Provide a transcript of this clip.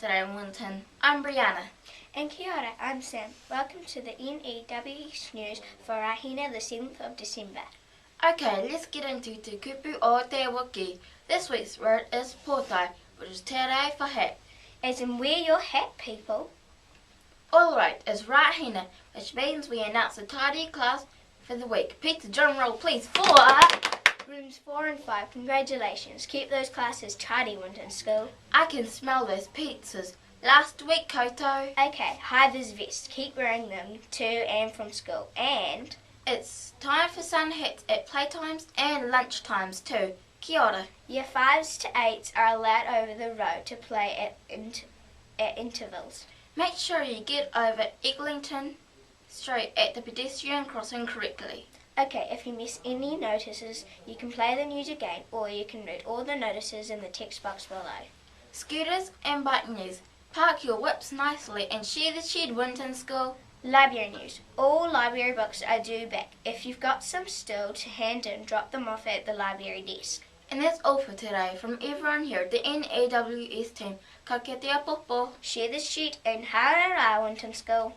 today in Winton. I'm Breana. And kia ora, I'm Sam. Welcome to the N.E.W.S news for Rahina the 7th of December. Okay, let's get into Te Kupu o Te Wiki. This week's word is potae, which is te reo for hat. As in wear your hat, people. Alright, it's Rahina, which means we announce the tidy class for the week. Pizza drum roll, please, for Rooms 4 and 5, congratulations. Keep those classes tidy, Winton School. I can smell those pizzas. Last week, koutou. Okay, high vis vests. Keep wearing them to and from school. And it's time for sunhats at playtimes and lunchtimes too. Kia ora. Year 5s to 8s are allowed over the road to play at intervals. Make sure you get over Eglinton St at the pedestrian crossing correctly. Okay, if you miss any notices, you can play the news again, or you can read all the notices in the text box below. Scooters and bike news. Park your whips nicely and share the shed, Winton School. Library news. All library books are due back. If you've got some still to hand in, drop them off at the library desk. And that's all for today from everyone here at the N.E.W.S team. Ka kite a popo. Share the sheet and haere rā, Winton School.